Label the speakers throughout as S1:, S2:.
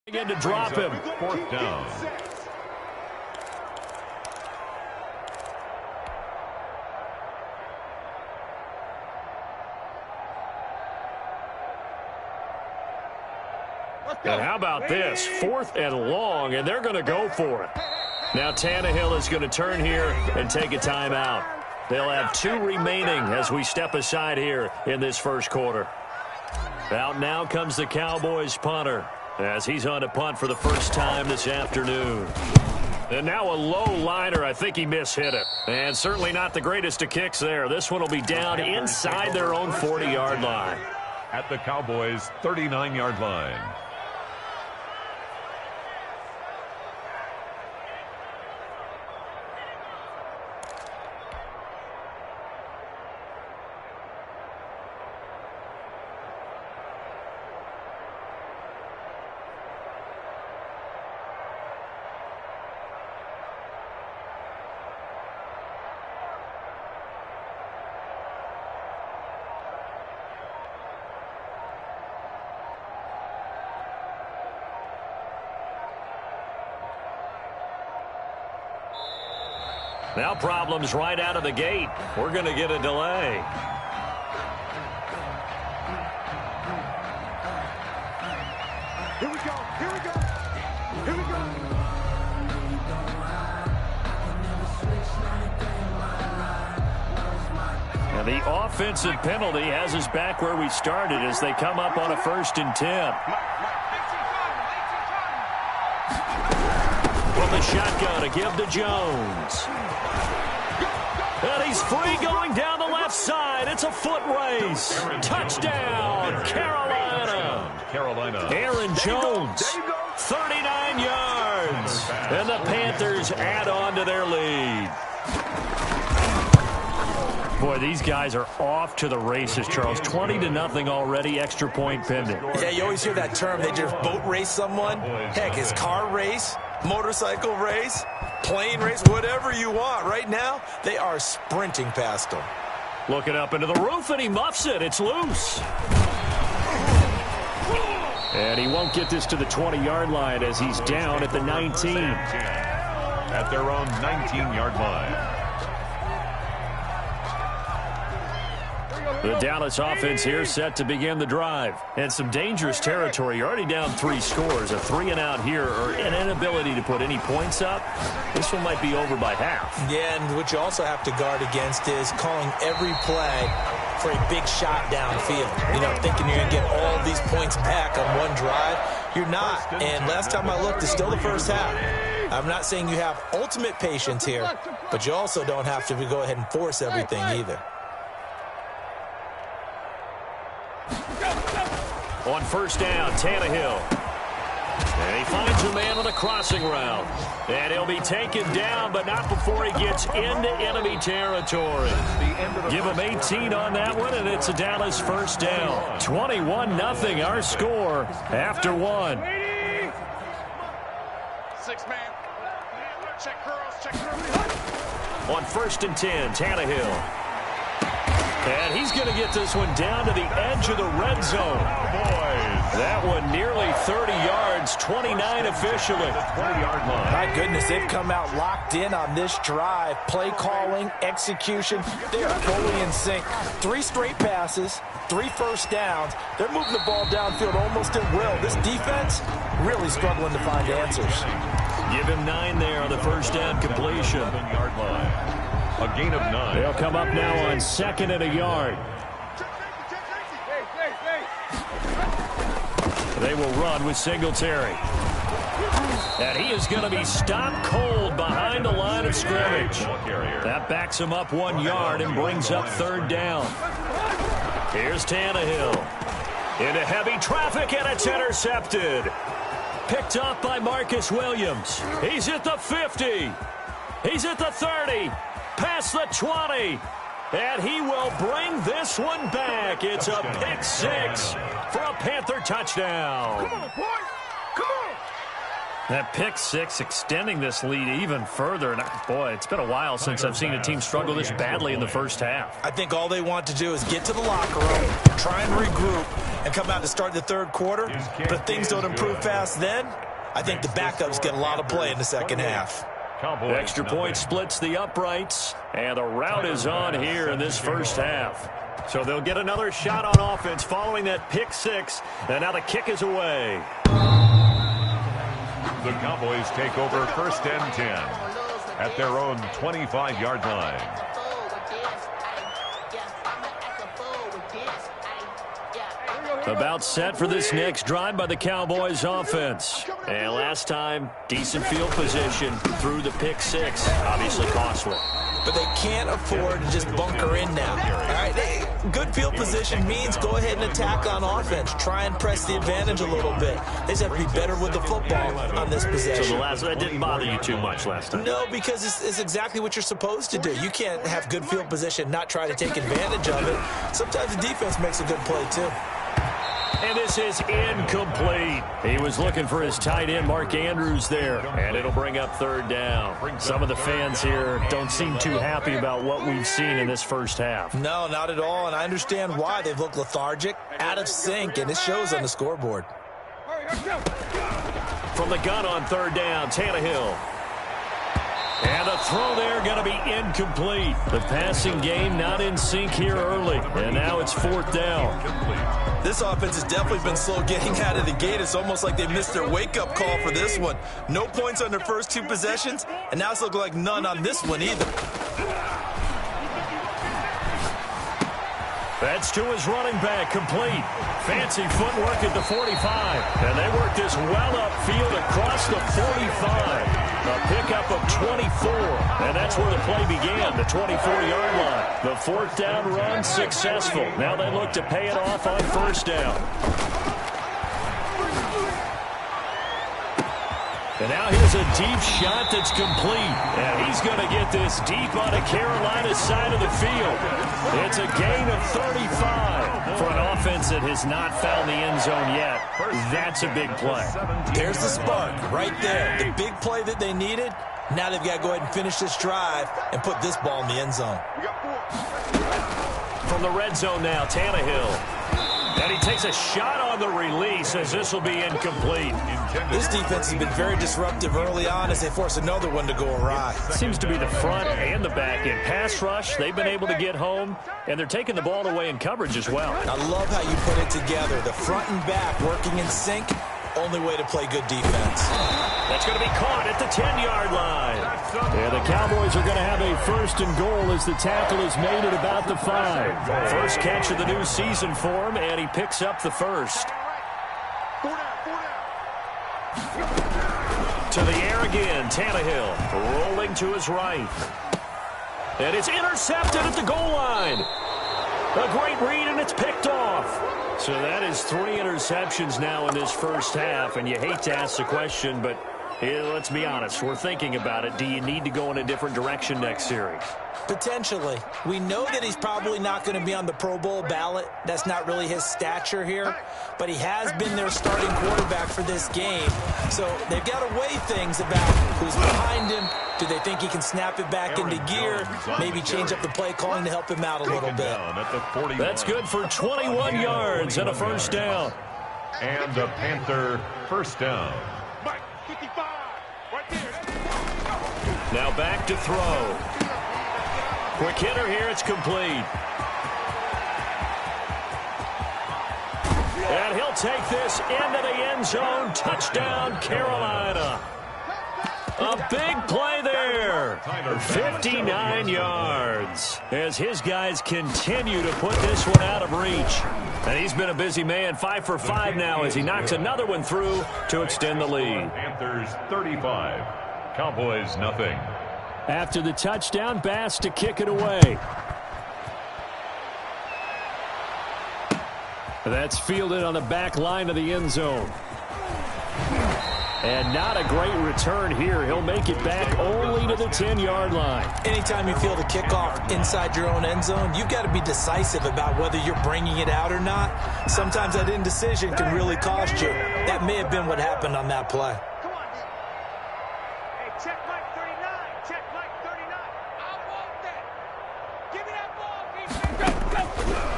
S1: Again to drop him.
S2: Fourth down.
S1: And how about this? 4th and long, and they're going to go for it. Now Tannehill is going to turn here and take a timeout. They'll have 2 remaining as we step aside here in this first quarter. Out now comes the Cowboys punter as he's on to punt for the first time this afternoon. And now a low liner. I think he mishit it. And certainly not the greatest of kicks there. This one will be down inside their own 40-yard line.
S2: At the Cowboys' 39-yard line.
S1: Now problems right out of the gate. We're going to get a delay.
S3: Here we go. Here we go. Here we go.
S1: And the offensive penalty has us back where we started as they come up on a 1st and 10. From the shotgun to give to Jones. And he's free going down the left side. It's a foot race. Touchdown, Carolina. Aaron Jones, 39 yards. And the Panthers add on to their lead. Boy, these guys are off to the races, Charles. 20-0 already, extra point pending.
S4: Yeah, you always hear that term. They just boat race someone. Heck, it's car race, motorcycle race, plane race, whatever you want. Right now, they are sprinting past them.
S1: Looking up into the roof, and he muffs it. It's loose. And he won't get this to the 20-yard line as he's down at the 19.
S2: At their own 19-yard line.
S1: The Dallas offense here set to begin the drive. And some dangerous territory. You're already down 3 scores. A 3-and-out here or an inability to put any points up. This one might be over by half.
S4: Yeah, and what you also have to guard against is calling every play for a big shot downfield. You know, thinking you're going to get all these points back on one drive. You're not. And last time I looked, it's still the first half. I'm not saying you have ultimate patience here, but you also don't have to go ahead and force everything either.
S1: On 1st down, Tannehill. And he finds a man on a crossing route. And he'll be taken down, but not before he gets into enemy territory. Give him 18 on that one, and it's a Dallas 1st down. 21-0 our score after 1.
S3: 6-man. Check curls.
S1: On 1st and 10, Tannehill. And he's going to get this one down to the edge of the red zone. That one nearly 30 yards, 29 officially.
S2: 20-yard line.
S4: My goodness, they've come out locked in on this drive. Play calling, execution, they are fully in sync. 3 straight passes, 3 first downs. They're moving the ball downfield almost at will. This defense really struggling to find answers.
S1: Give him 9 there on the 1st down completion.
S2: 7-yard line. A gain of 9.
S1: They'll come up now on 2nd and a yard. They will run with Singletary. And he is going to be stopped cold behind the line of scrimmage. That backs him up 1 yard and brings up 3rd down. Here's Tannehill. Into heavy traffic, and it's intercepted. Picked up by Marcus Williams. He's at the 50. He's at the 30. Past the 20. And he will bring this one back. It's a pick 6 for a Panther touchdown.
S3: Come on, boys. Come on.
S1: That pick six extending this lead even further. And boy, it's been a while since I've seen a team struggle this badly in the first half.
S4: I think all they want to do is get to the locker room, try and regroup, and come out to start the third quarter. But if things don't improve fast then, I think the backups get a lot of play in the second half.
S1: Extra point splits the uprights, and the rout is on here in this first half. So they'll get another shot on offense following that pick six, and now the kick is away.
S2: The Cowboys take over first and 10 at their own 25-yard line.
S1: About set for this next drive by the Cowboys offense. And last time, decent field position through the pick six. Obviously costly.
S4: But they can't afford to just bunker in now. All right, good field position means go ahead and attack on offense. Try and press the advantage a little bit. They just have to be better with the football on this possession.
S1: So that didn't bother you too much last time?
S4: No, because it's exactly what you're supposed to do. You can't have good field position, not try to take advantage of it. Sometimes the defense makes a good play, too.
S1: And this is incomplete. He was looking for his tight end, Mark Andrews, there. And it'll bring up third down. Some of the fans here don't seem too happy about what we've seen in this first half.
S4: No, not at all. And I understand why. They've looked lethargic, out of sync, and it shows on the scoreboard.
S1: From the gun on third down, Tannehill. And the throw there going to be incomplete. The passing game not in sync here early. And now it's fourth down.
S4: This offense has definitely been slow getting out of the gate. It's almost like they missed their wake-up call for this one. No points on their first two possessions, and now it's looking like none on this one either.
S1: That's to his running back, complete. Fancy footwork at the 45. And they work this well upfield across the 45. A pickup of 24. And that's where the play began, the 24-yard line. The fourth down run successful. Now they look to pay it off on first down. And now here's a deep shot that's complete. And he's going to get this deep onto Carolina's side of the field. It's a gain of 35 for an offense that has not found the end zone yet. That's a big play.
S4: There's the spark right there. The big play that they needed. Now they've got to go ahead and finish this drive and put this ball in the end zone.
S1: From the red zone now, Tannehill. And he takes a shot on the release as this will be incomplete.
S4: This defense has been very disruptive early on as they force another one to go awry.
S1: Seems to be the front and the back end. Pass rush, they've been able to get home, and they're taking the ball away in coverage as well.
S4: I love how you put it together. The front and back working in sync. Only way to play good defense.
S1: That's going to be caught at the 10-yard line. And the Cowboys are going to have a first and goal as the tackle is made at about the 5. First catch of the new season for him, and he picks up the first. To the air again, Tannehill rolling to his right. And it's intercepted at the goal line. A great read, and it's picked off. So that is 3 interceptions now in this first half, and you hate to ask the question, but let's be honest. We're thinking about it. Do you need to go in a different direction next series?
S4: Potentially. We know that he's probably not going to be on the Pro Bowl ballot. That's not really his stature here, but he has been their starting quarterback for this game. So they've got to weigh things about who's behind him. Do they think he can snap it back into gear? Maybe change up the play calling to help him out a little bit.
S1: That's good for 21 yards and a first down.
S2: And a Panther first down.
S1: Now back to throw. Quick hitter here, it's complete. And he'll take this into the end zone. Touchdown, Carolina. A big play there. 59 yards as his guys continue to put this one out of reach. And he's been a busy man, 5 for 5 now as he knocks another one through to extend the lead.
S2: Panthers 35, Cowboys nothing.
S1: After the touchdown, Bass to kick it away. That's fielded on the back line of the end zone. And not a great return here. He'll make it back only to the 10-yard line.
S4: Anytime you field a kickoff inside your own end zone, you've got to be decisive about whether you're bringing it out or not. Sometimes that indecision can really cost you. That may have been what happened on that play.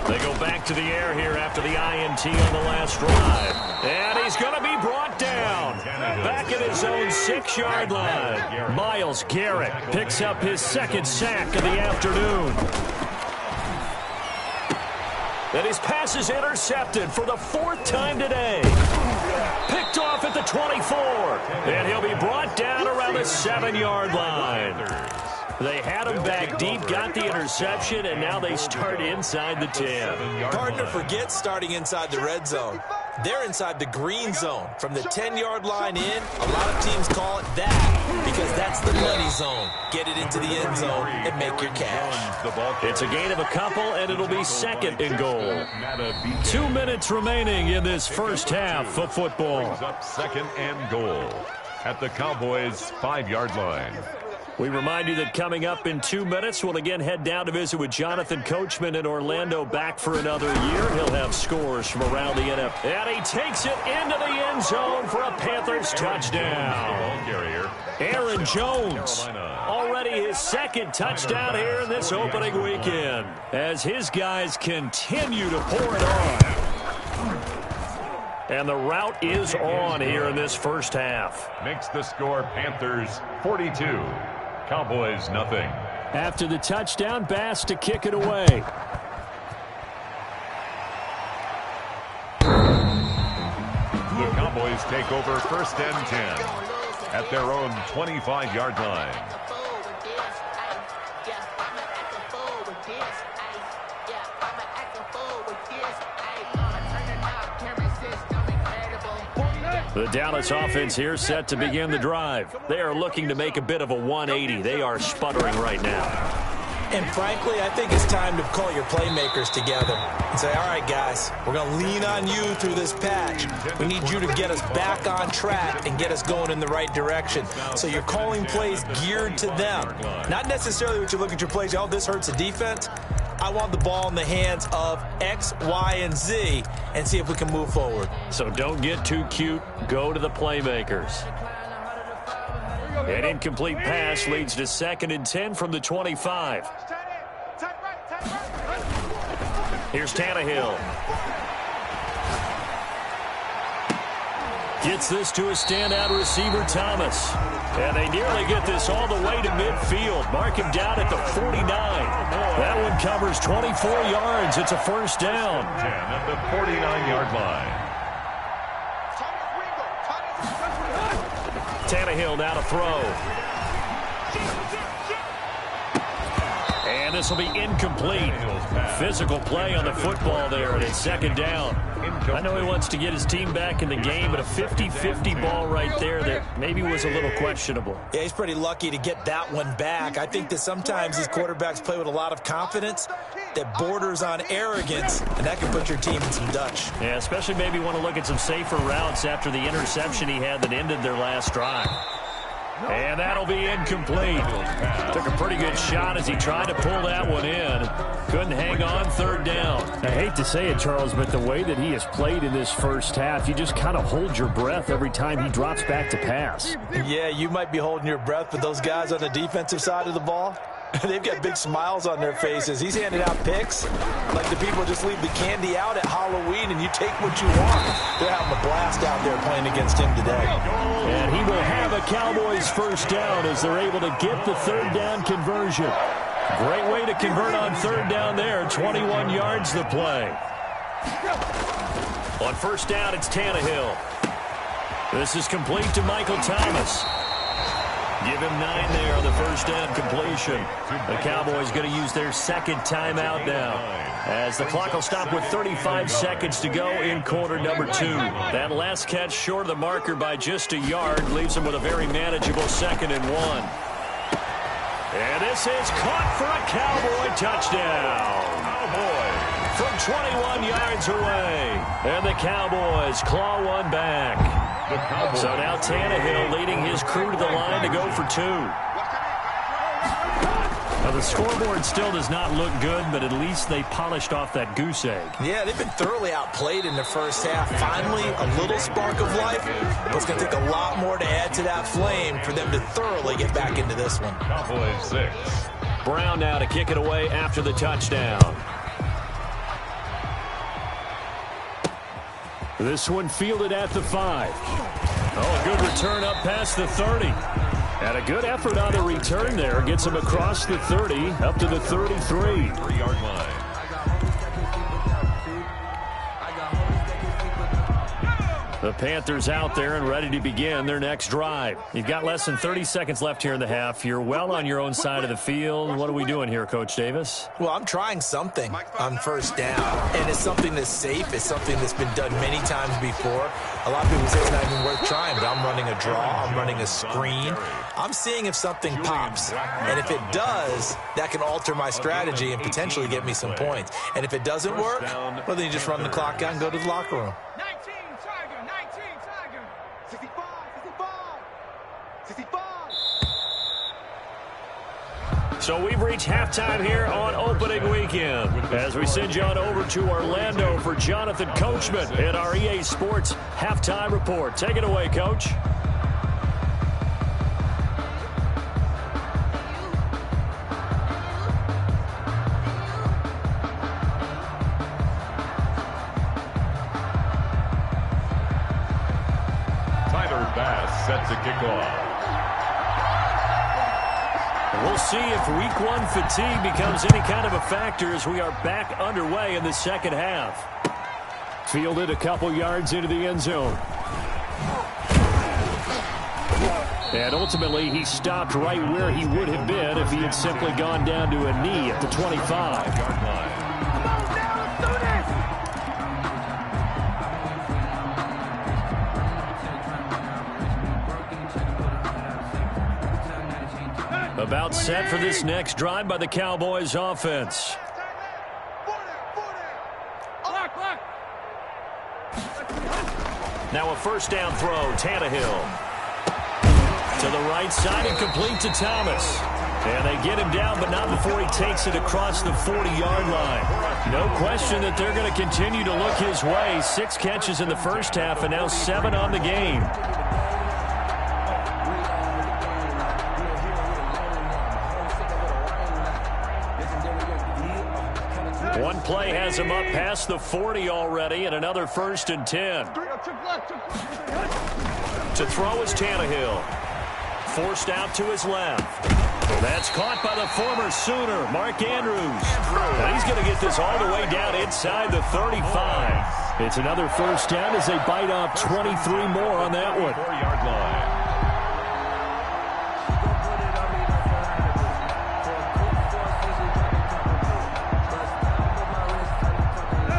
S1: They go back to the air here after the INT on the last drive. And he's going to be brought down. Back at his own 6-yard line. Myles Garrett picks up his second sack of the afternoon. And his pass is intercepted for the 4th time today. Picked off at the 24. And he'll be brought down around the 7-yard line. They had him back deep, got the interception, and now they start inside the 10.
S4: Partner forgets starting inside the red zone. They're inside the green zone. From the 10-yard line in, a lot of teams call it that because that's the money zone. Get it into the end zone and make your cash.
S1: It's a gain of a couple, and it'll be 2nd and goal. 2 minutes remaining in this first half of football.
S2: Up 2nd and goal at the Cowboys' 5-yard line.
S1: We remind you that coming up in 2 minutes, we'll again head down to visit with Jonathan Coachman in Orlando, back for another year. He'll have scores from around the NFL. And he takes it into the end zone for a Panthers touchdown. Aaron Jones, already his 2nd touchdown here in this opening weekend, as his guys continue to pour it on. And the route is on here in this first half.
S2: Makes the score Panthers 42. Cowboys nothing.
S1: After the touchdown, Bass to kick it away.
S2: The Cowboys take over 1st and 10 at their own 25-yard line.
S1: The Dallas offense here set to begin the drive. They are looking to make a bit of a 180. They are sputtering right now.
S4: And frankly, I think it's time to call your playmakers together and say, all right, guys, we're going to lean on you through this patch. We need you to get us back on track and get us going in the right direction. So you're calling plays geared to them. Not necessarily what you look at your plays, oh, this hurts the defense. I want the ball in the hands of X, Y, and Z and see if we can move forward.
S1: So don't get too cute. Go to the playmakers. An incomplete pass leads to 2nd and 10 from the 25. Here's Tannehill. Gets this to a standout receiver, Thomas. And they nearly get this all the way to midfield. Mark him down at the 49. That one covers 24 yards. It's a 1st down.
S2: 10 at the 49-yard line.
S1: Tannehill now to throw. And this will be incomplete. Physical play on the football there, and it's 2nd down. I know he wants to get his team back in the game, but a 50-50 ball right there that maybe was a little questionable.
S4: Yeah, he's pretty lucky to get that one back. I think that sometimes these quarterbacks play with a lot of confidence that borders on arrogance, and that can put your team in some Dutch.
S1: Yeah, especially maybe want to look at some safer routes after the interception he had that ended their last drive. And that'll be incomplete. Took a pretty good shot as he tried to pull that one in. Couldn't hang on, 3rd down.
S5: I hate to say it, Charles, but the way that he has played in this first half, you just kind of hold your breath every time he drops back to pass.
S4: Yeah, you might be holding your breath, but those guys on the defensive side of the ball, they've got big smiles on their faces. He's handing out picks like the people just leave the candy out at Halloween and you take what you want. They're having a blast out there playing against him today.
S1: And he will have a Cowboys 1st down as they're able to get the 3rd down conversion. Great way to convert on 3rd down there. 21 yards the play. On 1st down, it's Tannehill. This is complete to Michael Thomas. Give him 9 there on the 1st down completion. The Cowboys going to use their 2nd timeout now, as the clock will stop with 35 seconds to go in quarter number 2. That last catch short of the marker by just a yard leaves them with a very manageable 2nd and 1. And this is caught for a Cowboy touchdown. From 21 yards away. And the Cowboys claw one back. So now Tannehill leading his crew to the line to go for 2. Now the scoreboard still does not look good, but at least they polished off that goose egg.
S4: Yeah, they've been thoroughly outplayed in the first half. Finally, a little spark of life, but it's going to take a lot more to add to that flame for them to thoroughly get back into this one.
S2: Cowboys 6.
S1: Brown now to kick it away after the touchdown. This one fielded at the 5. Oh, a good return up past the 30. And a good effort on the return there. Gets him across the 30, up to the 33.
S2: 3-yard line.
S1: The Panthers out there and ready to begin their next drive. You've got less than 30 seconds left here in the half. You're well on your own side of the field. What are we doing here, Coach Davis?
S4: Well, I'm trying something on first down, and it's something that's safe. It's something that's been done many times before. A lot of people say it's not even worth trying, but I'm running a draw. I'm running a screen. I'm seeing if something pops, and if it does, that can alter my strategy and potentially get me some points. And if it doesn't work, well, then you just run the clock out and go to the locker room.
S3: 65.
S1: So we've reached halftime here on opening weekend as we send you on over to Orlando for Jonathan Coachman at our EA Sports Halftime Report. Take it away, Coach.
S2: Tyler Bass set to kick off.
S1: We'll see if Week 1 fatigue becomes any kind of a factor as we are back underway in the second half. Fielded a couple yards into the end zone. And ultimately, he stopped right where he would have been if he had simply gone down to a knee at the 25. About set for this next drive by the Cowboys offense. Now a first down throw, Tannehill. To the right side and complete to Thomas. And they get him down, but not before he takes it across the 40-yard line. No question that they're going to continue to look his way. 6 catches in the first half and now 7 on the game. One play has him up past the 40 already, and another 1st and 10. To throw is Tannehill. Forced out to his left. That's caught by the former Sooner, Mark Andrews. And he's going to get this all the way down inside the 35. It's another first down as they bite off 23 more on that one.
S2: 4-yard line.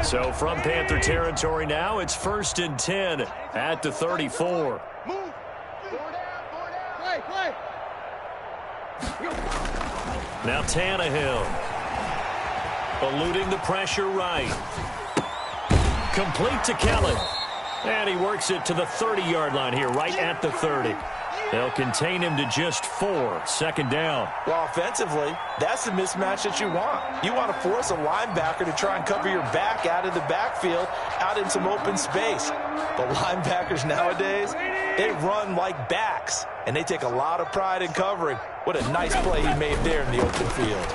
S1: So from Panther territory now, it's 1st and 10 at the 34. Now Tannehill. Eluding the pressure right. Complete to Kelly. And he works it to the 30-yard line here, right at the 30. They'll contain him to just 4. Second down.
S4: Well, offensively, that's the mismatch that you want. You want to force a linebacker to try and cover your back out of the backfield, out in some open space. The linebackers nowadays, they run like backs, and they take a lot of pride in covering. What a nice play he made there in the open field.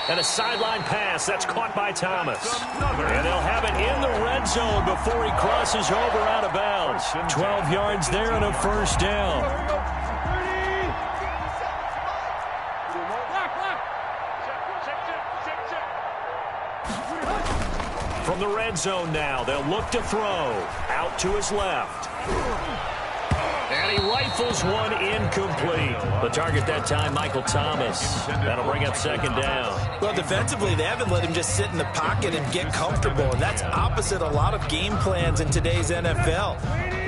S1: And a sideline pass. That's caught by Thomas. And they'll have it in the red zone before he crosses over out of bounds. 12 yards there and a first down. From the red zone now, they'll look to throw. Out to his left. And he rifles one incomplete. The target that time, Michael Thomas. That'll bring up second down.
S4: Well, defensively, they haven't let him just sit in the pocket and get comfortable, and that's opposite a lot of game plans in today's NFL.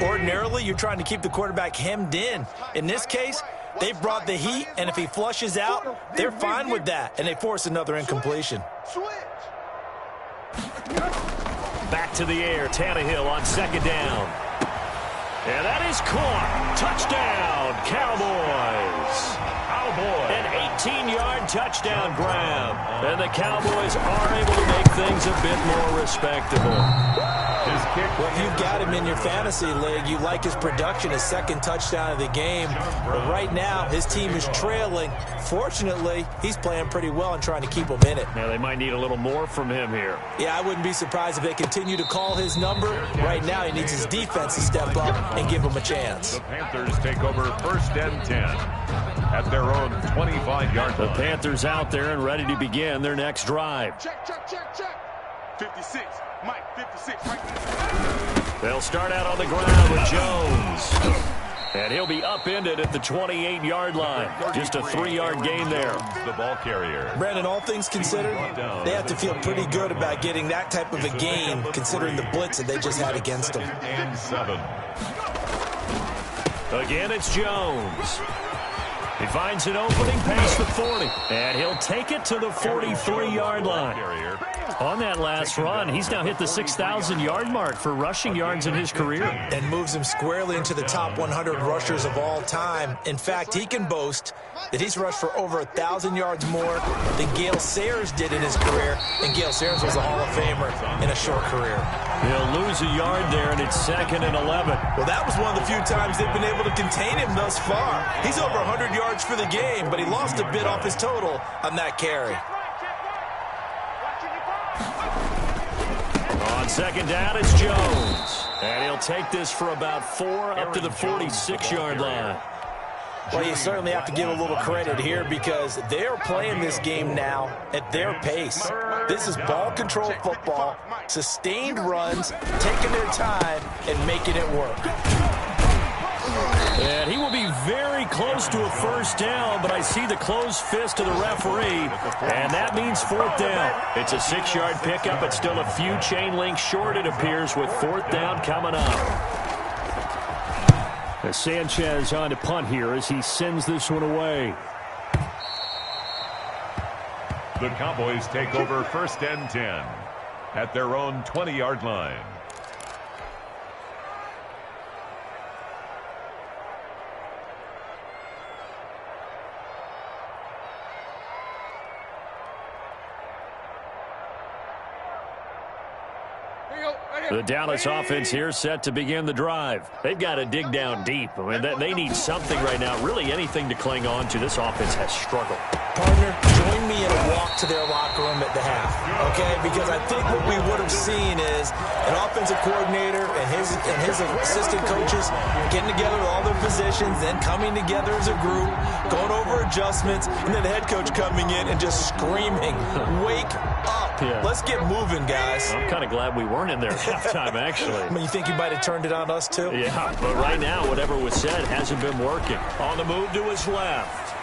S4: Ordinarily, you're trying to keep the quarterback hemmed in. In this case, they brought the heat, and if he flushes out, they're fine with that, and they force another incompletion.
S1: Back to the air, Tannehill on second down. And that is caught. Touchdown, Cowboys. An 18-yard touchdown grab. And the Cowboys are able to make things a bit more respectable.
S2: His kick.
S4: Well, if you've got him in your fantasy league, you like his production, his second touchdown of the game. But right now, his team is trailing. Fortunately, he's playing pretty well and trying to keep them in it.
S1: Now, they might need a little more from him here.
S4: Yeah, I wouldn't be surprised if they continue to call his number. Right now, he needs his defense to step up and give him a chance.
S2: The Panthers take over 1st and 10 at their own 25-yard line.
S1: The Panthers out there and ready to begin their next drive.
S3: Check, check, check, check. 56. Mike, 56 right there.
S1: They'll start out on the ground with Jones. And he'll be upended at the 28-yard line. Just a 3-yard gain there.
S2: The ball carrier.
S4: Brandon, all things considered, they have to feel pretty good about getting that type of a gain, considering the blitz that they just had against them.
S2: And 7.
S1: Again, it's Jones. He finds an opening past the 40. And he'll take it to the 43-yard line. On that last run, he's now hit the 6,000-yard mark for rushing yards in his career.
S4: And moves him squarely into the top 100 rushers of all time. In fact, he can boast that he's rushed for over 1,000 yards more than Gale Sayers did in his career. And Gale Sayers was a Hall of Famer in a short career.
S1: He'll lose a yard there, and it's 2nd and 11.
S4: Well, that was one of the few times they've been able to contain him thus far. He's over 100 yards for the game, but he lost a bit off his total on that carry.
S1: On 2nd down, it's Jones. And he'll take this for about 4 up to the 46-yard line.
S4: Well, you certainly have to give a little credit here because they're playing this game now at their pace. This is ball control football, sustained runs, taking their time, and making it work.
S1: And he will be very close to a 1st down, but I see the closed fist of the referee, and that means 4th down. It's a 6-yard pickup, but still a few chain links short, it appears, with 4th down coming up. As Sanchez on to punt here as he sends this one away.
S2: The Cowboys take over 1st and 10 at their own 20-yard line.
S1: The Dallas offense here set to begin the drive. They've got to dig down deep. I mean, they need something right now, really anything to cling on to. This offense has struggled.
S4: Partner, join me in a walk to their locker room at the half, okay? Because I think what we would have seen is an offensive coordinator and his assistant coaches getting together with all their positions, then coming together as a group, going over adjustments, and then the head coach coming in and just screaming, "Wake up. Yeah. Let's get moving, guys."
S1: I'm kind of glad we weren't in there at halftime, actually.
S4: I mean, you think he might have turned it on us, too?
S1: Yeah, but right now, whatever was said hasn't been working. On the move to his left.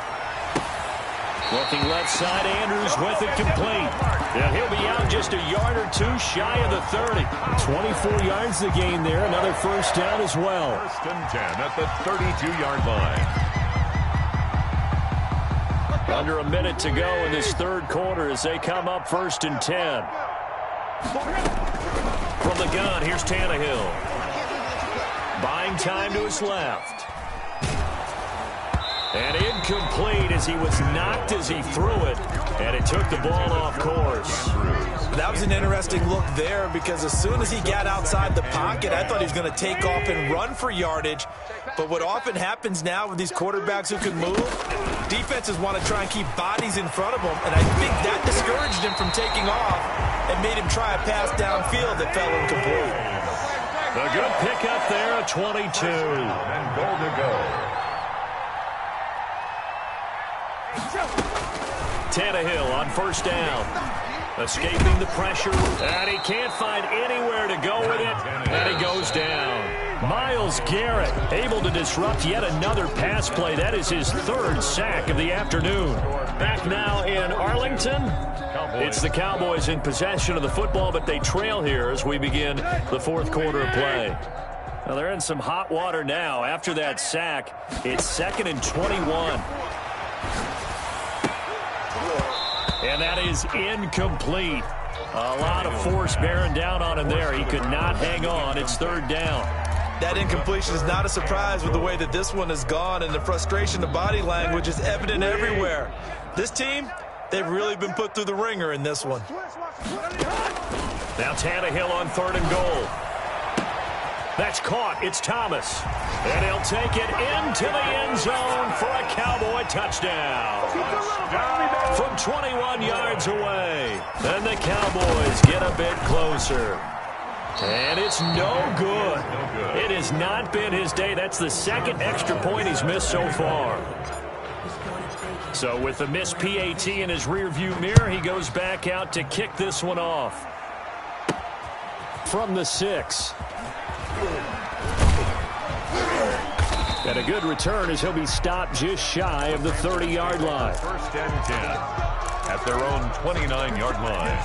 S1: Looking left side, Andrews with it complete. Yeah, he'll be out just a yard or two shy of the 30. 24 yards the gain there. Another 1st down as well.
S2: 1st and 10 at the 32-yard line.
S1: Under a minute to go in this 3rd quarter as they come up 1st and 10. From the gun, here's Tannehill. Buying time to his left. And incomplete as he was knocked as he threw it. And it took the ball off course.
S4: That was an interesting look there because as soon as he got outside the pocket, I thought he was going to take off and run for yardage. But what often happens now with these quarterbacks who can move, defenses want to try and keep bodies in front of them. And I think that discouraged him from taking off and made him try a pass downfield that fell incomplete.
S1: A good pickup there at 22.
S2: And goal to go.
S1: Tannehill on 1st down. Escaping the pressure. And he can't find anywhere to go with it. And he goes down. Myles Garrett able to disrupt yet another pass play. That is his 3rd sack of the afternoon. Back now in Arlington. It's the Cowboys in possession of the football, but they trail here as we begin the 4th quarter of play. Well, they're in some hot water now. After that sack, it's 2nd and 21. And that is incomplete. A lot of force bearing down on him there. He could not hang on. It's 3rd down.
S4: That incompletion is not a surprise with the way that this one has gone, and the frustration of body language is evident everywhere. This team, they've really been put through the ringer in this one.
S1: Now Tannehill on 3rd and goal. That's caught. It's Thomas. And he'll take it into the end zone for a Cowboy touchdown. From 21 yards away. And the Cowboys get a bit closer. And it's no good. It has not been his day. That's the 2nd extra point he's missed so far. So with the missed PAT in his rearview mirror, he goes back out to kick this one off. From the 6. And a good return as he'll be stopped just shy of the 30-yard line.
S2: 1st and 10 at their own 29-yard line.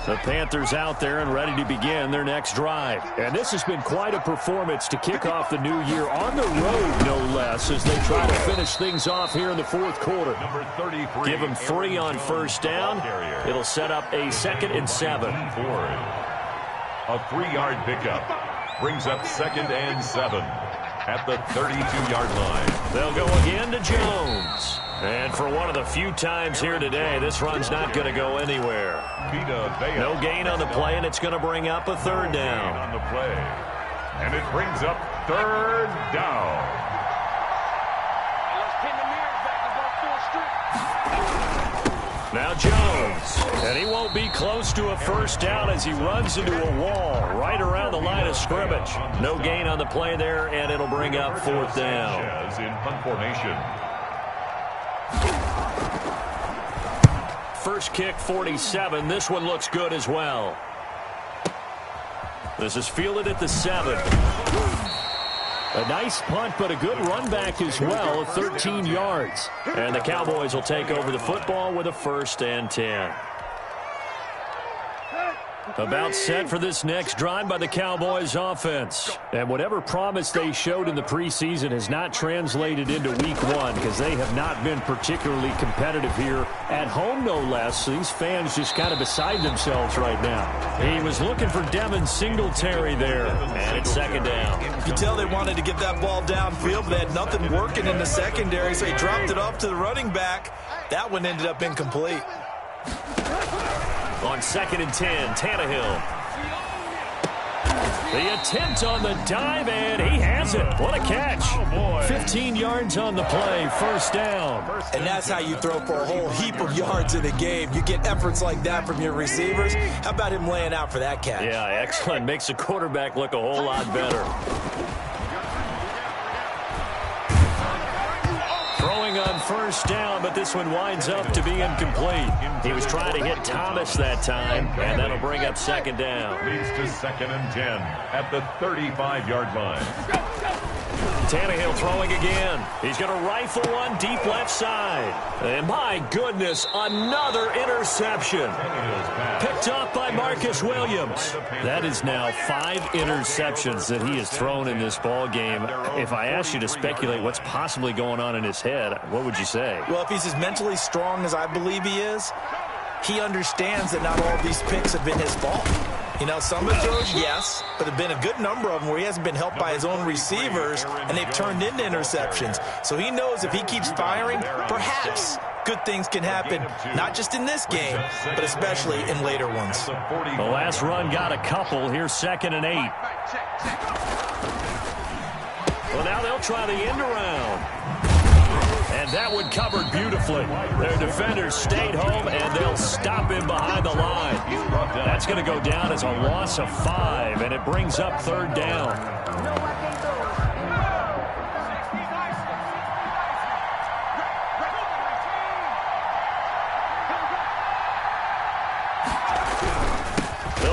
S1: The Panthers out there and ready to begin their next drive. And this has been quite a performance to kick off the new year on the road, no less, as they try to finish things off here in the 4th quarter.
S2: Number 33.
S1: Give them 3 on 1st down. It'll set up a 2nd and 7.
S2: A 3-yard pickup brings up 2nd and 7 at the 32-yard line.
S1: They'll go again to Jones. And for one of the few times here today, this run's not going to go anywhere. No gain on the play, and it's going to bring up a 3rd down.
S2: On the play. And it brings up 3rd down.
S1: Now Jones, and he won't be close to a 1st down as he runs into a wall right around the line of scrimmage. No gain on the play there, and it'll bring up 4th down.
S2: In punt formation.
S1: First kick, 47. This one looks good as well. This is fielded at the 7. A nice punt, but a good run back as well, 13 yards. And the Cowboys will take over the football with a 1st and 10. About set for this next drive by the Cowboys offense. And whatever promise they showed in the preseason has not translated into week 1 because they have not been particularly competitive here at home, no less. So these fans just kind of beside themselves right now. He was looking for Devin Singletary there. And it's 2nd down.
S4: You could tell they wanted to get that ball downfield, but they had nothing working in the secondary, so they dropped it off to the running back. That one ended up incomplete.
S1: On 2nd and 10, Tannehill. The attempt on the dive, and he has it. What a catch. 15 yards on the play, 1st down.
S4: And that's how you throw for a whole heap of yards in a game. You get efforts like that from your receivers. How about him laying out for that catch?
S1: Yeah, excellent. Makes the quarterback look a whole lot better. Throwing on 1st down, but this one winds up to be incomplete. He was trying to hit Thomas that time, and that'll bring up 2nd down.
S2: Leads to 2nd and 10 at the 35-yard line.
S1: Tannehill throwing again. He's going to rifle one deep left side. And my goodness, another interception. Picked up by Marcus Williams. That is now 5 interceptions that he has thrown in this ball game. If I asked you to speculate what's possibly going on in his head, what would you say?
S4: Well, if he's as mentally strong as I believe he is, he understands that not all of these picks have been his fault. You know, some of the throws, yes, but there have been a good number of them where he hasn't been helped by his own receivers, and they've turned into interceptions. So he knows if he keeps firing, perhaps good things can happen, not just in this game, but especially in later ones.
S1: The last run got a couple. Here's 2nd and 8. Well, now they'll try the end around. And that one covered beautifully. Their defenders stayed home, and they'll stop him behind the line. That's going to go down as a loss of 5, and it brings up 3rd down.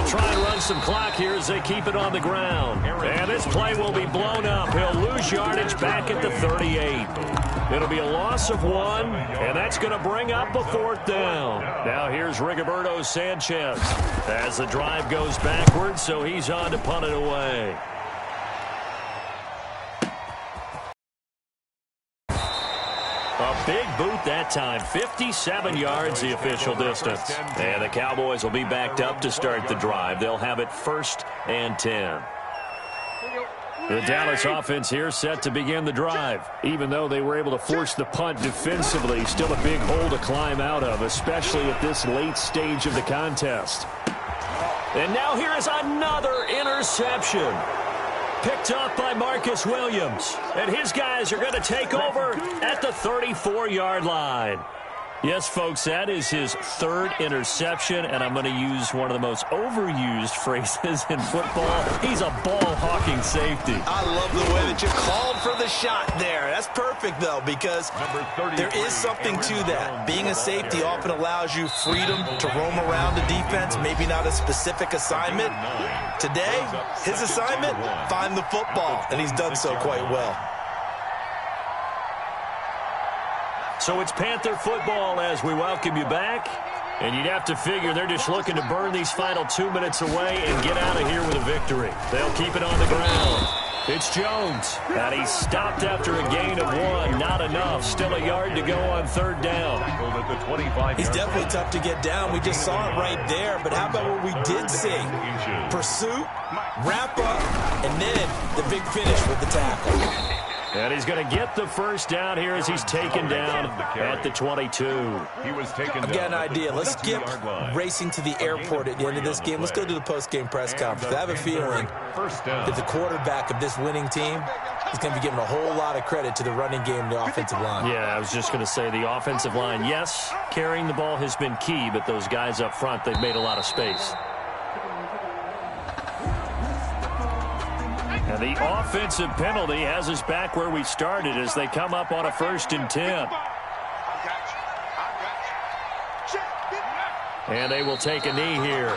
S1: Try and run some clock here as they keep it on the ground. And this play will be blown up. He'll lose yardage back at the 38. It'll be a loss of 1, and that's going to bring up a 4th down. Now here's Rigoberto Sanchez as the drive goes backwards, so he's on to punt it away. A big boot that time. 57 yards the official distance. And the Cowboys will be backed up to start the drive. They'll have it 1st and 10. The Dallas offense here set to begin the drive. Even though they were able to force the punt defensively, still a big hole to climb out of, especially at this late stage of the contest. And now here is another interception. Picked up by Marcus Williams. And his guys are going to take over at the 34-yard line. Yes, folks, that is his third interception, and I'm going to use one of the most overused phrases in football. He's a ball-hawking safety.
S4: I love the way that you called for the shot there. That's perfect, though, because there is something to that. Being a safety often allows you freedom to roam around the defense, maybe not a specific assignment. Today, his assignment, find the football, and he's done so quite well.
S1: So it's Panther football as we welcome you back. And you'd have to figure they're just looking to burn these final 2 minutes away and get out of here with a victory. They'll keep it on the ground. It's Jones. And he's stopped after a gain of 1. Not enough. Still a yard to go on third down.
S4: He's definitely tough to get down. We just saw it right there. But how about what we did see? Pursuit, wrap up, and then the big finish with the tackle.
S1: And he's going to get the first down here as he's taken down at the 22.
S4: I've got an idea. Let's skip racing to the airport at the end of this game. Let's go to the post-game press conference. I have a feeling that the quarterback of this winning team is going to be giving a whole lot of credit to the running game and the offensive line.
S1: Yeah, I was just going to say the offensive line, yes, carrying the ball has been key, but those guys up front, they've made a lot of space. And the offensive penalty has us back where we started as they come up on a 1st and 10. And they will take a knee here.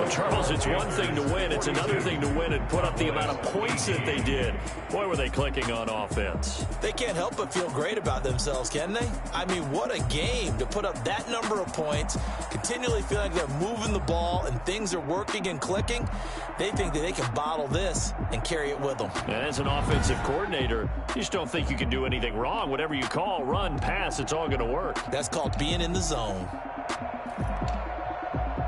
S1: Charles, it's one thing to win. It's another thing to win and put up the amount of points that they did. Boy, were they clicking on offense.
S4: They can't help but feel great about themselves, can they? I mean, what a game to put up that number of points, continually feel like they're moving the ball and things are working and clicking. They think that they can bottle this and carry it with them.
S1: And as an offensive coordinator, you just don't think you can do anything wrong. Whatever you call, run, pass, it's all going to work.
S4: That's called being in the zone.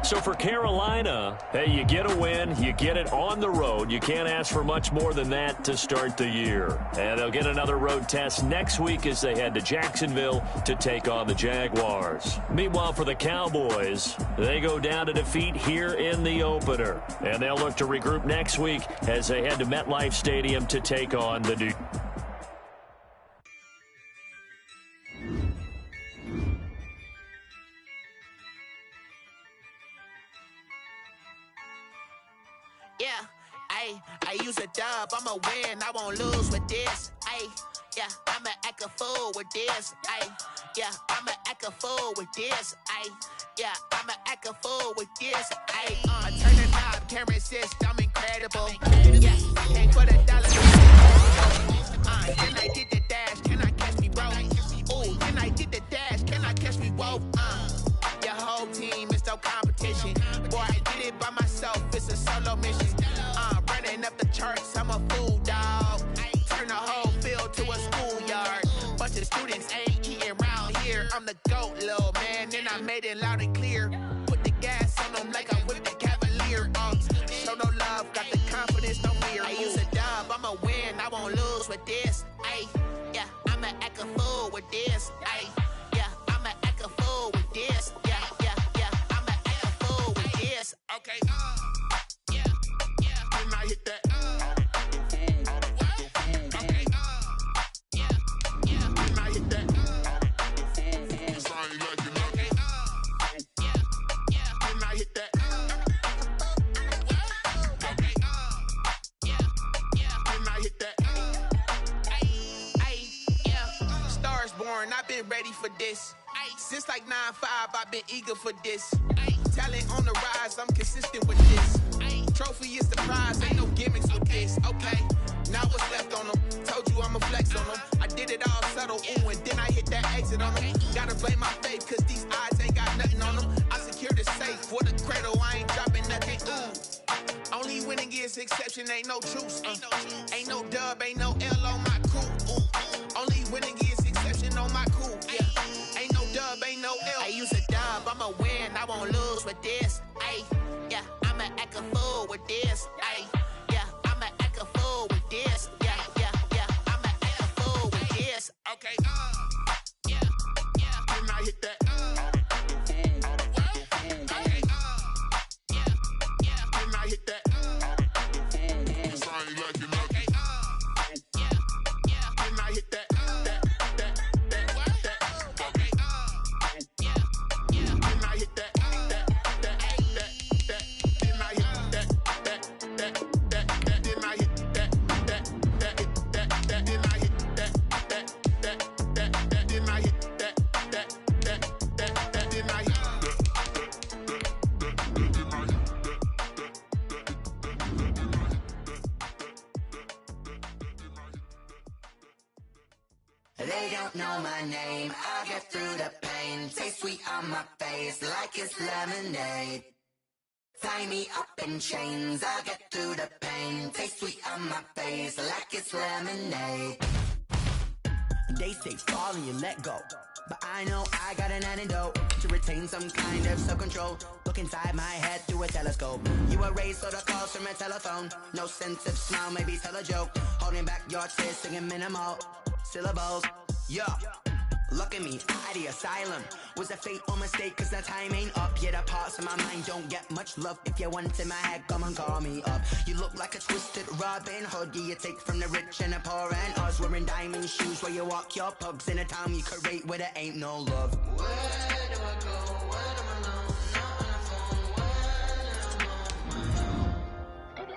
S1: So for Carolina, hey, you get a win, you get it on the road. You can't ask for much more than that to start the year. And they'll get another road test next week as they head to Jacksonville to take on the Jaguars. Meanwhile, for the Cowboys, they go down to defeat here in the opener. And they'll look to regroup next week as they head to MetLife Stadium to take on the New.
S6: Yeah, I use a dub, I'ma win, I won't lose with this. Yeah, I'ma act a fool with this. Yeah, I'ma act a fool with this. Yeah, I'ma act a fool with this. Turn the knob, camera assist, I'm incredible. Yeah, can't put $1. Then I did the dash, can I catch me, bro? Ooh, then I did the dash, can I catch me, whoa? Your whole team is no competition. Boy, I did it by myself, it's a solo mission. Running up the charts, I'm a fool, dog. Turn the whole field to a schoolyard. Bunch of students ain't eating round here. I'm the GOAT, little man, and I made it loud and clear. Put the gas on them like I'm with the Cavalier. Show no love, got the confidence, no fear. I use a dub, I'ma win, I won't lose with this. Yeah, I'ma act a fool with this. Yeah, I'ma act a fool with this. Yeah, I'ma act a fool with this. Okay, yeah, can I hit that? Okay, yeah, can I hit that? Okay, can I hit that? Okay, can I hit that? Yeah, Stars born, I've been ready for this. Since like 9-5, I've been eager for this. Talent on the rise, I'm consistent with this. Trophy is the prize, ain't no gimmicks with this. Okay, now what's left on them? Told you I'ma flex on them. I did it all subtle, ooh, and then I hit that exit on them. Gotta blame my faith, cause these odds ain't got nothing on them. I secured the safe for the cradle, I ain't dropping nothing, ooh. exception, ain't no truce. Ain't no dub, ain't no L on my crew. Only winning is exception on my crew. Yeah, ain't no dub, ain't no L. I use a dub, I'ma win, I won't lose with this. Ay, yeah, I'ma act a fool with this. Ay, yeah, I'ma act a fool with this. Yeah, yeah, yeah, I'ma act a fool with this. Okay, yeah, yeah, then I hit that.
S7: They don't know my name, I'll get through the pain. Taste sweet on my face like it's lemonade. Tie me up in chains, I'll get through the pain. Taste sweet on my face like it's lemonade.
S8: They say fall and you let go, but I know I got an antidote to retain some kind of self-control. Look inside my head through a telescope. You erase all the calls from a telephone. No sense of smile, maybe tell a joke. Holding back your tears, singing minimal syllables. Yeah, look at me, at the asylum. Was a fate or mistake, cause the time ain't up. Yet the parts of my mind don't get much love. If you want in my head, come and call me up. You look like a twisted Robin Hood. You take from the rich and the poor and us. Wearing diamond shoes where you walk your pugs. In a town you create where there ain't no love. Where do I go? When I'm alone? Not on the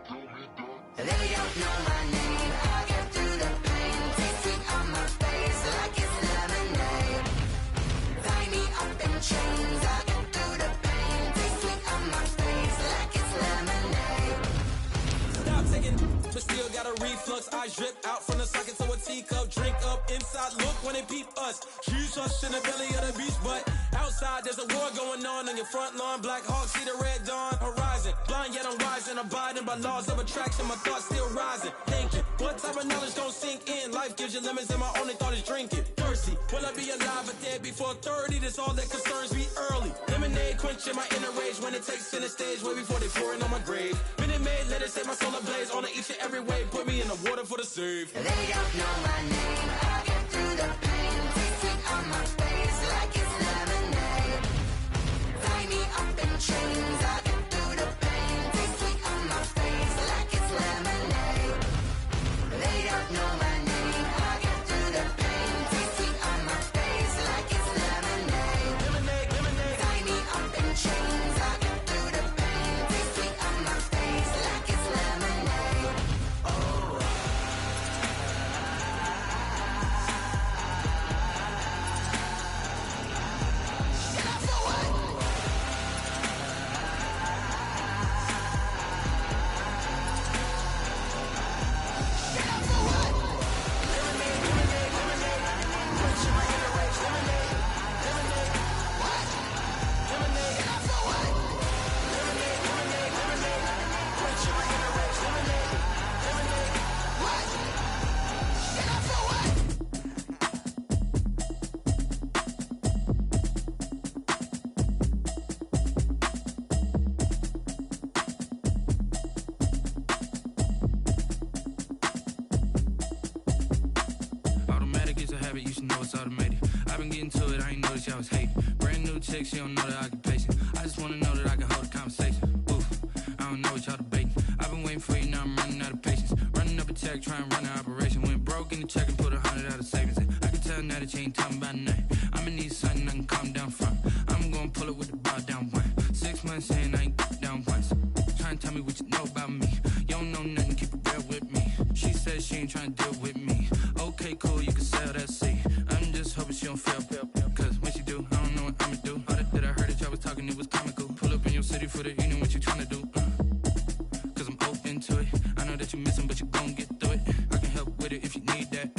S8: phone. They don't know my name. I'll get through the pain. Taste sweet on my face like it's lemonade. Tie me up in chains. I'll get through the pain. Taste sweet on my face like it's lemonade.
S9: Stop taking, but still got a reflux. I drip out from the socket to a teacup. Drink up inside. Look when they peep us. Huge us in the belly of the beach, but outside there's a war going on your front lawn. Black Hawk see the red dawn horizon. Blind yet I'm rising, abiding by laws of attraction. My thoughts still rising. Thinking, what type of knowledge don't sink in? Life gives you lemons and my only thought is drinking. Thirsty, will I be alive or dead before 30? That's all that concerns me early. Lemonade quenching my inner rage when it takes center stage way before they pour it on my grave. Minute Maid, let it set my soul ablaze. On each and every way, put me in the water for the save.
S7: They don't know my name, I'll get through the pain. Taste sweet on my face like it's lemonade. Tie me up in chains, I'll get through the pain. Taste sweet on my face like it's lemonade. They don't know my name, I'll get through the pain. Taste sweet on my face like it's lemonade.
S9: Lemonade, lemonade.
S7: Tie me up in chains, I'll get through the pain. Taste sweet on my face like it's lemonade. Oh.
S10: Automatic is a habit, you should know it's automated. I've been getting to it, I ain't noticed y'all was hating. Brand new chick, she don't know the occupation. I just wanna know that I can hold a conversation. Oof, I don't know what y'all debating. I've been waiting for you, now I'm running out of patience. Running up a check, trying to run an operation. Went broke in the check and put 100 out of savings in. I can tell now that you ain't talking about nothing. I'ma need something I can calm down from. I'm gonna pull it with the bar down one. 6 months in, I ain't down once. Trying to tell me what you know about me. You don't know nothing, keep it real with me. She said she ain't trying to deal with me. Okay, cool, you can sell that seat. I'm just hoping she don't fail. Cause when she do, I don't know what I'ma do. All that I heard that y'all was talking, it was comical. Pull up in your city for the evening, what you trying to do? Cause I'm open to it. I know that you missing, but you gon' get through it. I can help with it if you need that.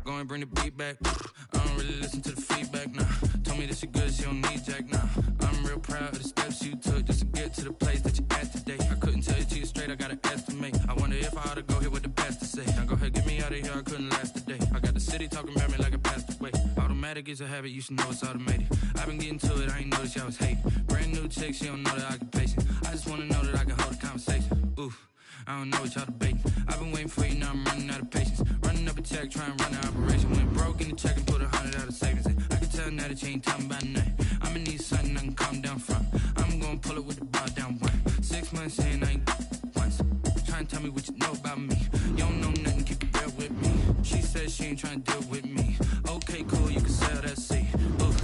S10: Go and bring the beat back. I don't don't really listen to the feedback, nah. Told me that she good, she don't need Jack, nah. I'm real proud of the steps you took just to get to the place that you're at today. I couldn't tell you to you straight, I gotta estimate. I wonder if I ought to go here with the best to say. Now go ahead, get me out of here, I couldn't last a day. I got the city talking about me like I passed away. Automatic is a habit, you should know it's automated. I've been getting to it, I ain't noticed y'all was hating. Brand new chick, she don't know the occupation. I just wanna know that I can hold a conversation. Oof, I don't know what y'all debating. I've been waiting for you, now I'm running out of patience. Running up a check, try and run an operation. Went broke in the check and put 100 out of savings in. I can tell now that you ain't talking about nothing. I'ma need something I can calm down from. I'm gonna pull it with the bar down one. 6 months in, I ain't once. Try and tell me what you know about me. You don't know nothing, keep it real with me. She said she ain't trying to deal with me. Okay, cool, you can sell that seat. Ooh,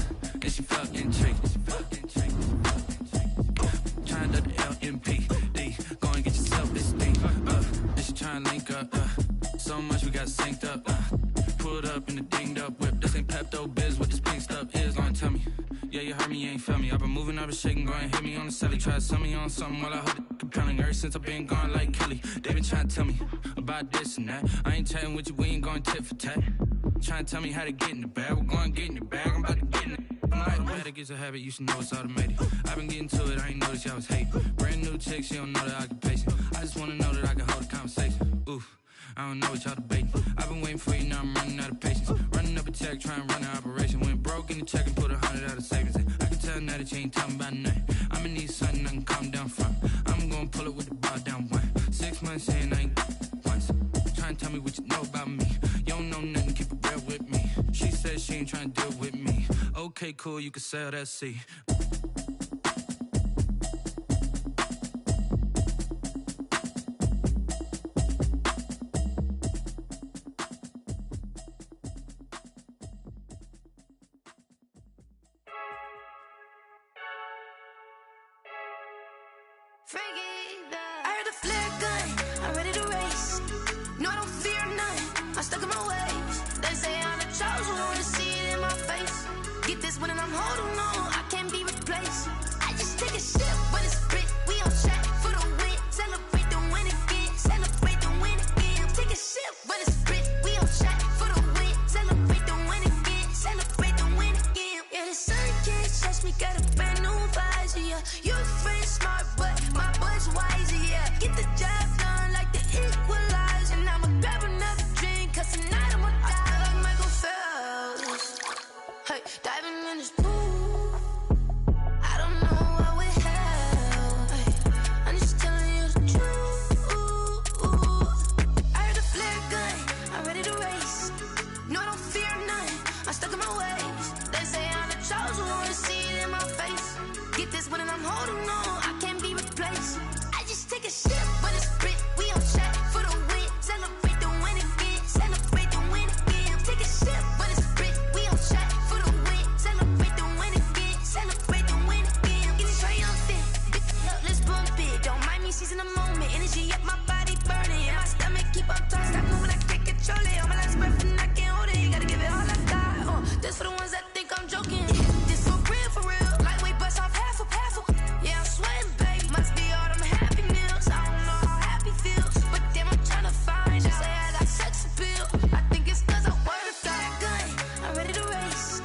S10: and she felt intrigued. Trying to the LMPD. Go and get yourself this thing. And she trying to link up. So much we got synced up. Pulled up in the dinged up whip. This ain't Pepto Biz, what this pink stuff is. Gonna tell me. Yeah, you heard me, you ain't felt me. I've been moving, I've been shaking, go and hit me on the celly. Try to sell me on something while I hold it compelling. Ever since I've been gone like Kelly, they been trying to tell me about this and that. I ain't chatting with you, we ain't going tit for tat. Trying to tell me how to get in the bag, we're going to get in the bag, I'm about to get in it. Automatic is a habit, you should know it's automated. I've been getting to it, I ain't noticed y'all was hating. Brand new chick, she don't know the occupation. I just wanna know that I can hold a conversation. Oof, I don't know what y'all debating. I've been waiting for you, now I'm running out of patience. Running up a check, try and run an operation. Went broke in the check and put 100 out of savings in. I can tell now that you ain't talking about nothing. I'ma need something I can calm down from. I'm gonna pull it with the bar down one. 6 months in, I ain't once. Try and tell me what you know about me. You don't know nothing, keep it real with me. She said she ain't trying to deal with me. Okay, cool, you can sell that seat.
S7: I heard the flare gun, I'm ready to race. No, I don't fear none, I'm stuck in my ways. They say I'm the chosen one, to see it in my face. Get this one and I'm holding on, I can't be replaced. I just take a sip when it's split, we on track for the win. Celebrate the win again, celebrate the win again. Take a sip when it's split, we on track for the win. Celebrate the win again, celebrate the win again. Yeah, the sun can't touch me, got a brand new visor, yeah. You're friend smart, but my boy's wiser, yeah. Get the job done like the equalizer. And I'ma grab another drink, cause tonight I'ma die like Michael Phelps. Hey, diving in this pool, I don't know what we have. Hey, I'm just telling you the truth. I heard the flare gun, I'm ready to race. No, I don't fear none, I'm stuck in my ways. They say I'm the chosen one, to see it in my face. Get this one and I'm holding on, I can't be replaced. I just take a sip when it's split, we on track for the win. Celebrate the win again, celebrate the win again. Take a sip when it's split, we on track for the win. Celebrate the win again, celebrate the win again. Getting triumphant, let's bump it. Don't mind me seizing the moment, energy up my body burning. And my stomach keep on tossed, stop moving, I can't control it. On my last breath and I can't hold it, you gotta give it all I got. This for the ones that think I'm joking. This for real, lightweight bust off half a. Yeah, I'm sweating, baby. Must be all them happy meals. I don't know how happy feels, but damn, I'm trying to find out. Say I got sex appeal. I think it's cause I wear the flag gun. I'm ready to race.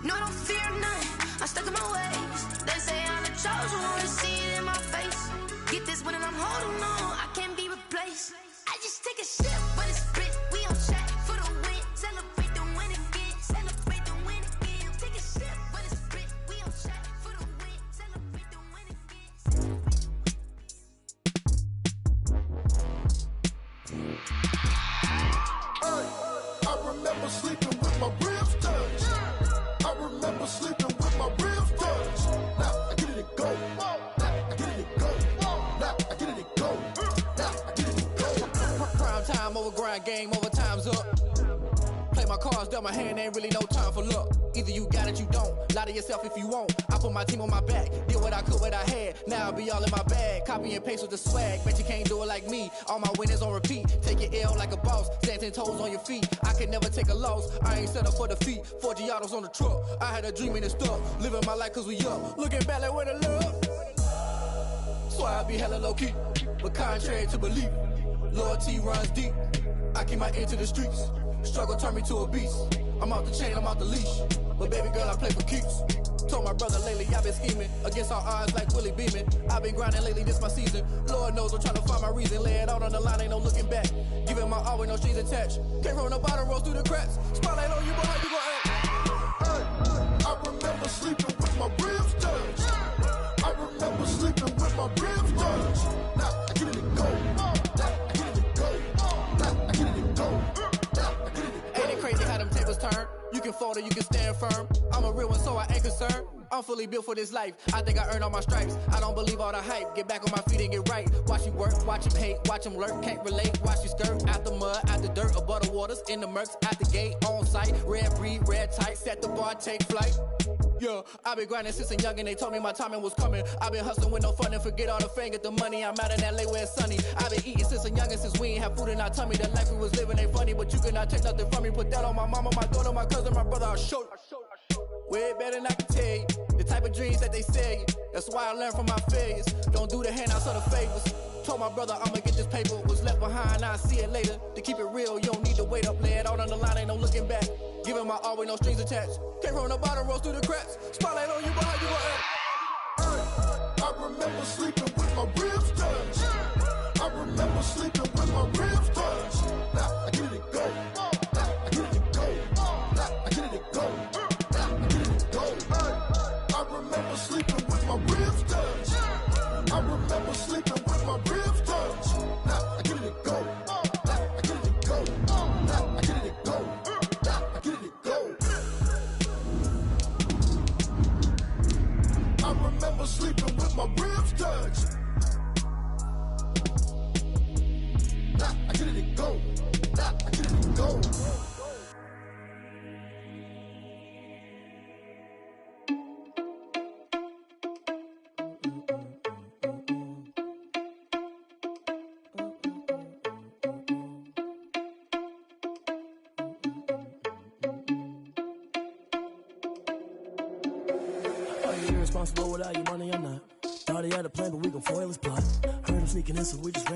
S7: No, I don't fear none. I'm stuck in my ways. They say I'm the chosen one, to see it in my face. Get this one and I'm holding on, I can't be replaced. I just take a sip when it's split. We on track for the win. Celebrate the win again. Celebrate the win again. Take a sip when it's split. We on track for the win. Celebrate the win again.
S11: I remember sleeping with my ribs touched. I remember sleeping with my ribs touched. Now I get it and go. Now I get it and go. Now I get it and go. Now I get it and go.
S12: Prime time over grind game, over time's up. Play my cards, dealt my hand, ain't really no time for luck. Either you got it, you don't. Lie to yourself if you won't. I put my team on my back, did what I could, what I had. Now I be all in my bag, copy and paste with the swag. Bet you can't do it like me. All my winners on repeat. Take your L like a boss, stand 10 toes on your feet. I can never take a loss. I ain't set up for defeat. 4 Giottos on the truck. I had a dream and it's stuck. Living my life cause we up. Looking back like where the love. So I be hella low key, but contrary to belief, loyalty runs deep. I keep my ear to the streets. Struggle turned me to a beast. I'm out the chain, I'm out the leash. But baby girl, I play for keeps. Told my brother lately I've been scheming against all odds like Willie Beeman. I've been grinding lately, this my season. Lord knows I'm trying to find my reason. Lay it out on the line, ain't no looking back. Giving my all with no strings attached. Can't roll no bottom, roll through the cracks. Spotlight on you, but how you gon' act?
S11: I remember sleeping with my ribs touched. I remember sleeping with my ribs touched. Now I get it and go. Now I get it and go. Now I get it and go. Now I get it and go.
S12: Ain't it crazy how them tables turn? You can fold or you can stand firm. I'm a real one, so I ain't concerned. I'm fully built for this life. I think I earned all my stripes. I don't believe all the hype. Get back on my feet and get right. Watch you work, watch him hate, watch him lurk. Can't relate, watch you skirt. Out the mud, out the dirt, above the waters, in the murks, out the gate, on site. Red breed, red tight, set the bar, take flight. Yeah, I've been grinding since a young and they told me my timing was coming. I've been hustling with no fun and forget all the fame, get the money. I'm out in LA where it's sunny. I've been eating since a young and since we ain't have food in our tummy. The life we was living ain't funny, but you cannot take nothing from me. Put that on my mama, my daughter, my cousin, my brother, I'll show you. Way better than I can tell you. The type of dreams that they sell you. That's why I learned from my failures. Don't do the handouts or the favors. Told my brother I'ma get this paper. Was left behind, I'll see it later. To keep it real, you don't need to wait up. Lay it out on the line, ain't no looking back. Giving my all with no strings attached. Can't roll no bottom, roll through the cracks. Spotlight on you, but how you gon' act?
S11: I remember sleeping with my ribs touched. I remember sleeping with my ribs touched. Now I get it and go. Now I get it and go. Now I get it and go. I remember sleeping with my ribs touched. I remember sleeping with my ribs touched. Now I get it and go. Now I get it and go. Now I get it and go. Now I get it and go. I remember sleeping with my ribs touched. Now I get it and go. Now I get it and go.
S13: Irresponsible without your money or not. Thought he had a plan, but we gon' foil his plot. Heard him sneaking in, so we just ran.